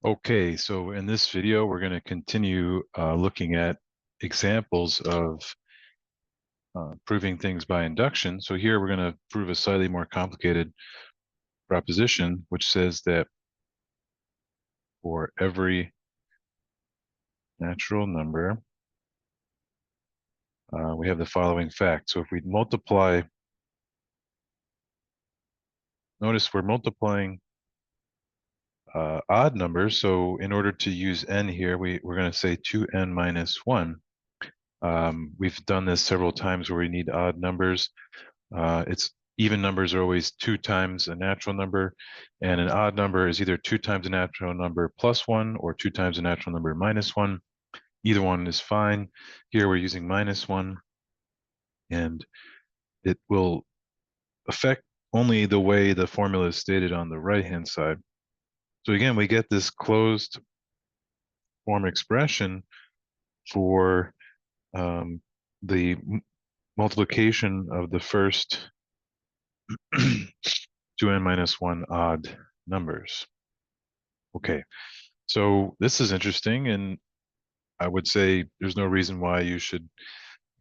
Okay, so in this video, we're going to continue looking at examples of proving things by induction. So here we're going to prove a slightly more complicated proposition, which says that for every natural number, we have the following fact. So if we multiply, notice we're multiplying odd numbers. So in order to use n here, we're going to say 2n minus 1. We've done this several times where we need odd numbers. It's even numbers are always 2 times a natural number, and an odd number is either 2 times a natural number plus 1 or 2 times a natural number minus 1. Either one is fine. Here we're using minus 1, and it will affect only the way the formula is stated on the right-hand side. So again, we get this closed form expression for the multiplication of the first 2n minus 1 odd numbers. Okay, so this is interesting, and I would say there's no reason why you should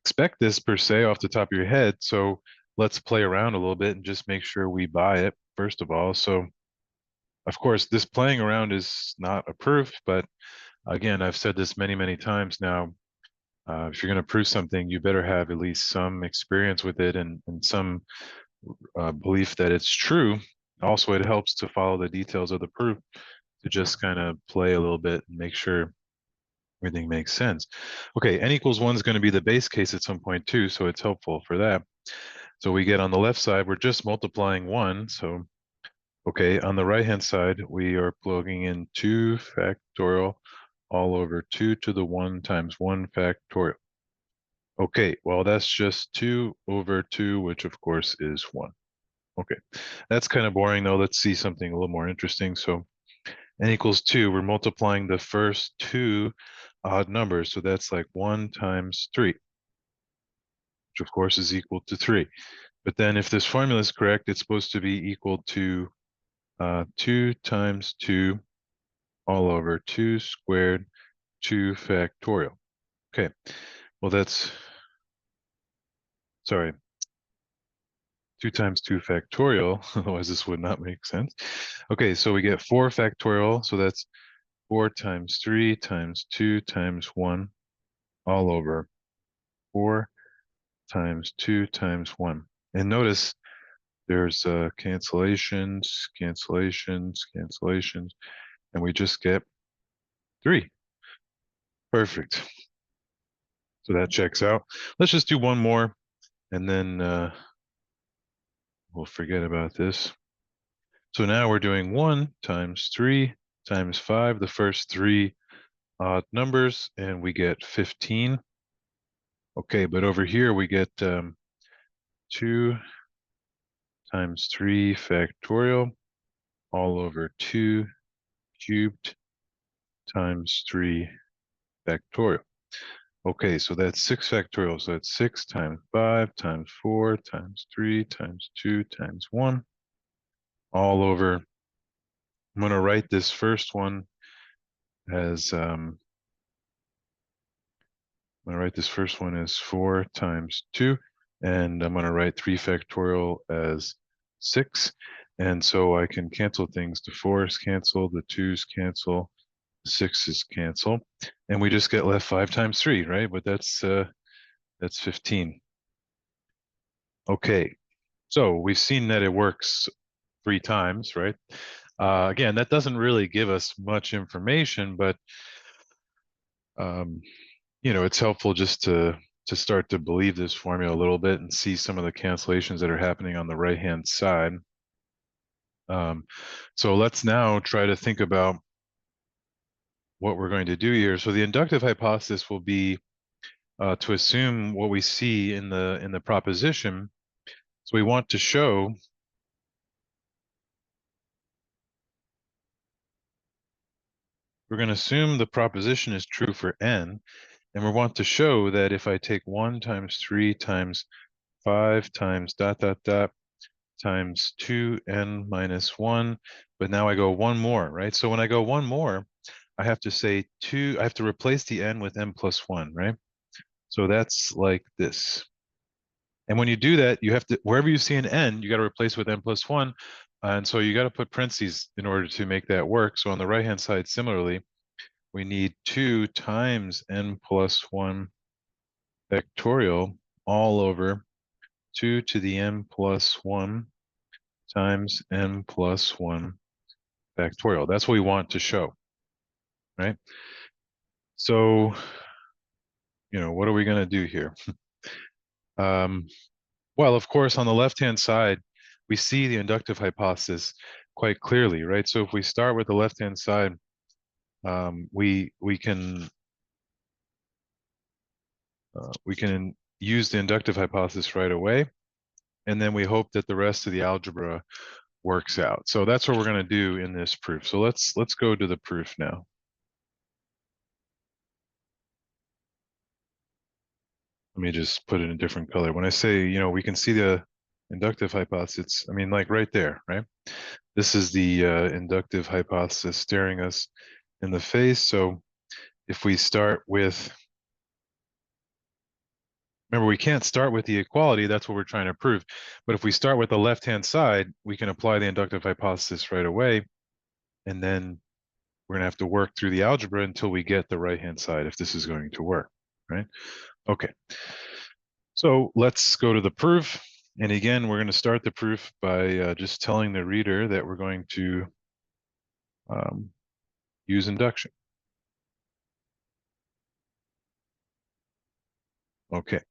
expect this per se off the top of your head. So let's play around a little bit and just make sure we buy it, first of all. So, of course, this playing around is not a proof, but again, I've said this many, many times now. If you're going to prove something, you better have at least some experience with it and some belief that it's true. Also, it helps to follow the details of the proof to just kind of play a little bit and make sure everything makes sense. Okay, n equals 1 is going to be the base case at some point too, so it's helpful for that. So we get on the left side, we're just multiplying 1. So, okay, on the right-hand side, we are plugging in 2 factorial all over 2 to the 1 times 1 factorial. Okay, well, that's just 2 over 2, which of course is 1. Okay, that's kind of boring though. Let's see something a little more interesting. So n equals 2, we're multiplying the first 2 odd numbers. So that's like 1 times 3, which of course is equal to 3. But then if this formula is correct, it's supposed to be equal to 2 times 2 all over 2 squared 2 factorial. Okay, well that's, sorry, 2 times 2 factorial, otherwise this would not make sense. Okay, so we get 4 factorial, so that's 4 times 3 times 2 times 1 all over 4 times 2 times 1. And notice there's cancellations, cancellations, cancellations, and we just get 3. Perfect. So that checks out. Let's just do one more, and then we'll forget about this. So now we're doing 1 times 3 times 5, the first 3 odd numbers, and we get 15. Okay, but over here we get 2 times 3 factorial all over 2 cubed times 3 factorial. Okay, so that's 6 factorial. So that's 6 times 5 times 4 times 3 times 2 times 1 all over. I'm going to write this first one as I'm going to write this first one as 4 times 2, and I'm going to write 3 factorial as 6. And so I can cancel things. The 4's cancel, the 2's cancel, the 6's cancel, and we just get left 5 times 3, right? But that's 15. Okay, so we've seen that it works 3 times, right? Again, that doesn't really give us much information, but it's helpful just to start to believe this formula a little bit and see some of the cancellations that are happening on the right-hand side. So let's now try to think about what we're going to do here. So the inductive hypothesis will be to assume what we see in the proposition. So we want to show we're going to assume the proposition is true for n, and we want to show that if I take 1 times 3 times 5 times dot dot dot times 2n minus 1, but now I go one more, right? So when I go one more, I have to say 2, I have to replace the n with n plus 1, right? So that's like this. And when you do that, you have to, wherever you see an n, you got to replace with n plus 1. And so you got to put parentheses in order to make that work. So on the right-hand side, similarly, we need 2 times n plus 1 factorial all over 2 to the n plus 1 times n plus 1 factorial. That's what we want to show, right? So, what are we going to do here? Um, well, of course, on the left-hand side, we see the inductive hypothesis quite clearly, right? So if we start with the left-hand side, we can use the inductive hypothesis right away, and then we hope that the rest of the algebra works out. So that's what we're going to do in this proof. So let's go to the proof now. Let me just put it in a different color. When I say, we can see the inductive hypothesis, I mean, like right there, right? This is the inductive hypothesis staring us in the face. So if we start with, remember, we can't start with the equality. That's what we're trying to prove. But if we start with the left-hand side, we can apply the inductive hypothesis right away. And then we're going to have to work through the algebra until we get the right-hand side if this is going to work, right? Okay. So let's go to the proof. And again, we're going to start the proof by just telling the reader that we're going to use induction. Okay.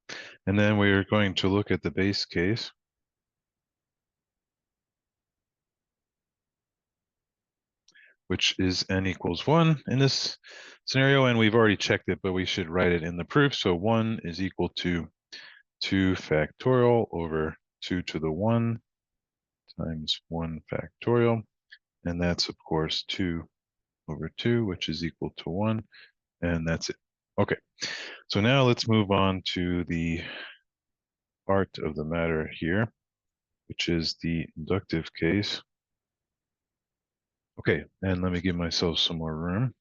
And then we're going to look at the base case. Which is n equals 1 in this scenario. And we've already checked it, but we should write it in the proof. So 1 is equal to 2 factorial over 2 to the 1 times 1 factorial. And that's, of course, 2 over 2, which is equal to 1. And that's it. Okay. So now let's move on to the part of the matter here, which is the inductive case. Okay, and let me give myself some more room.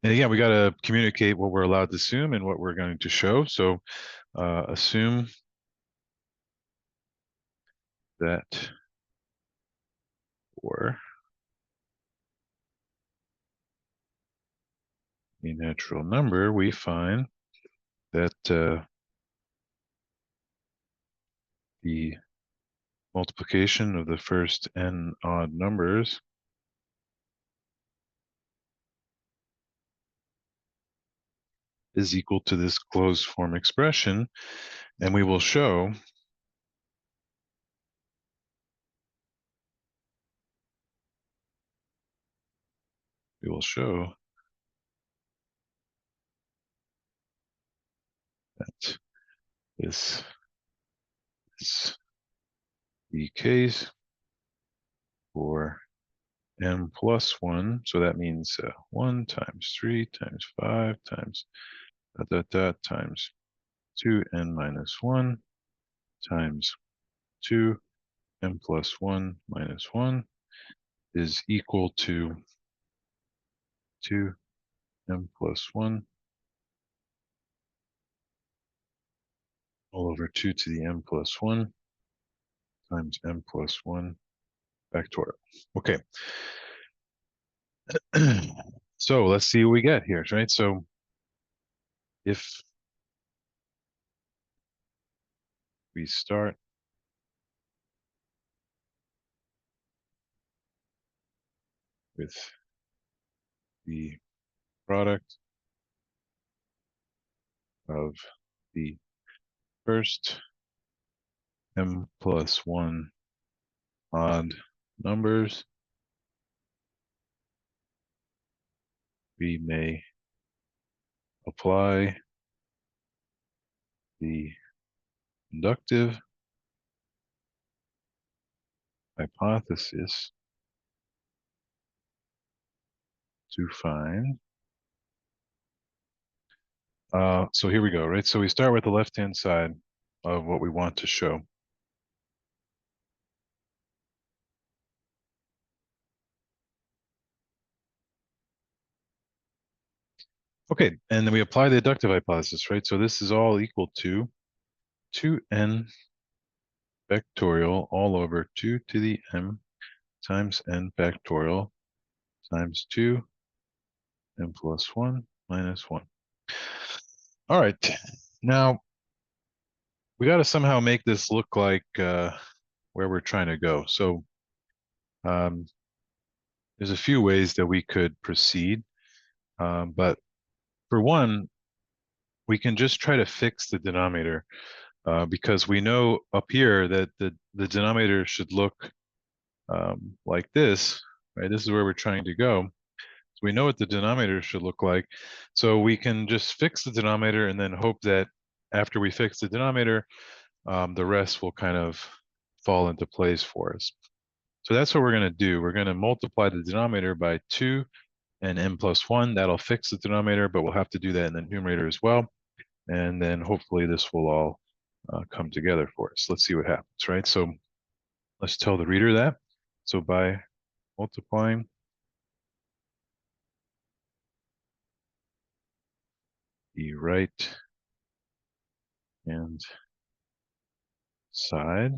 And again, we got to communicate what we're allowed to assume and what we're going to show. So assume that for a natural number, we find that the multiplication of the first n odd numbers is equal to this closed form expression. And we will show that this is the case for m plus 1. So that means 1 times 3 times 5 times times 2n minus 1 times 2 n plus 1 minus 1 is equal to 2 n plus 1 all over 2 to the n plus 1 times n plus 1 factorial. Okay. So let's see what we get here, right? So if we start with the product of the first m plus 1 odd numbers, we may apply the inductive hypothesis to find. So here we go, right? So we start with the left-hand side of what we want to show. Okay, and then we apply the inductive hypothesis, right? So this is all equal to 2n factorial all over 2 to the m times n factorial times 2 n plus 1 minus 1. All right, now we got to somehow make this look like where we're trying to go. So um, there's a few ways that we could proceed, but for one, we can just try to fix the denominator because we know up here that the denominator should look like this, right? This is where we're trying to go. So we know what the denominator should look like. So we can just fix the denominator and then hope that after we fix the denominator, the rest will kind of fall into place for us. So that's what we're going to do. We're going to multiply the denominator by 2 and n plus 1. That'll fix the denominator, but we'll have to do that in the numerator as well. And then hopefully this will all come together for us. Let's see what happens, right? So let's tell the reader that. So by multiplying the right hand side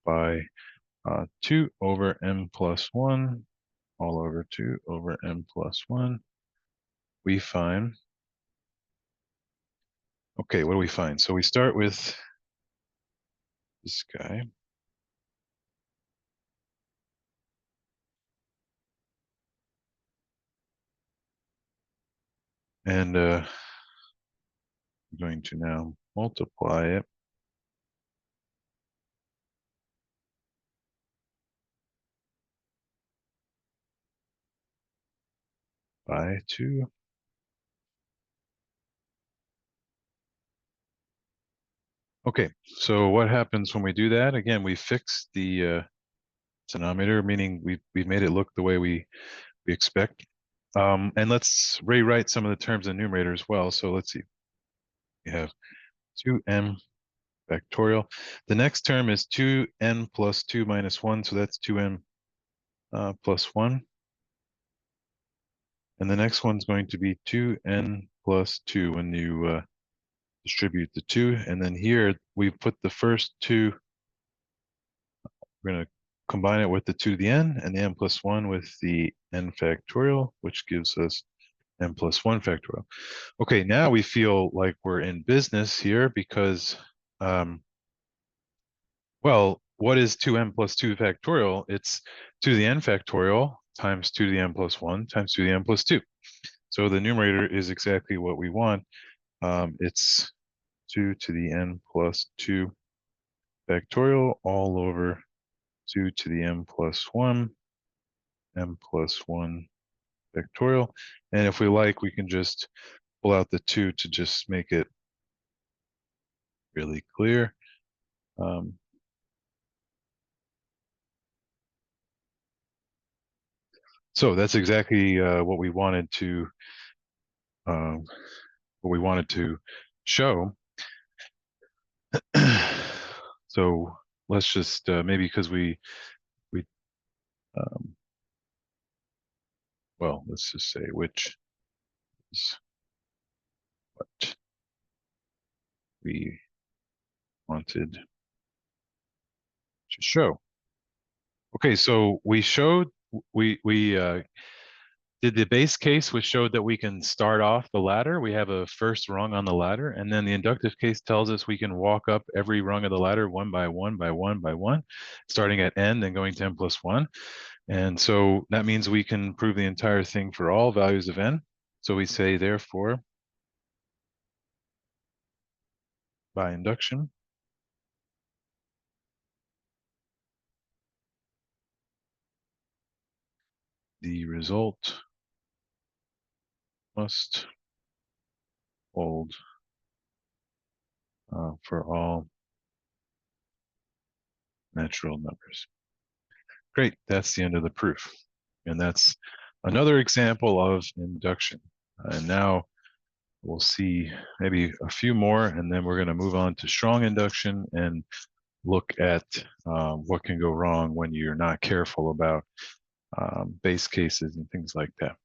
by 2 over m plus 1 all over 2 over m plus 1, we find, okay, what do we find? So we start with this guy. And I'm going to now multiply it by 2. Okay, so what happens when we do that? Again, we fix the denominator, meaning we made it look the way we expect. And let's rewrite some of the terms in the numerator as well. So let's see. We have 2m factorial. The next term is 2n plus 2 minus 1, so that's 2n plus 1. And the next one's going to be 2n plus 2 when you distribute the 2. And then here we put the first 2, we're going to combine it with the 2 to the n and the n plus 1 with the n factorial, which gives us n plus 1 factorial. Okay, now we feel like we're in business here because, well, what is 2n plus 2 factorial? It's 2 to the n factorial times 2 to the n plus 1 times 2 to the n plus 2. So the numerator is exactly what we want. It's 2 to the n plus 2 factorial all over 2 to the n plus 1, n plus 1 factorial. And if we like, we can just pull out the 2 to just make it really clear. So that's exactly what we wanted to show. So let's just maybe because we um, well, let's just say which is what we wanted to show. Okay, so we showed we did the base case, which showed that we can start off the ladder. We have a first rung on the ladder, and then the inductive case tells us we can walk up every rung of the ladder one by one by one by one, starting at n, then going to n plus 1. And so that means we can prove the entire thing for all values of n. So we say, therefore, by induction, the result must hold for all natural numbers. Great, that's the end of the proof. And that's another example of induction. And now we'll see maybe a few more, and then we're going to move on to strong induction and look at what can go wrong when you're not careful about base cases and things like that.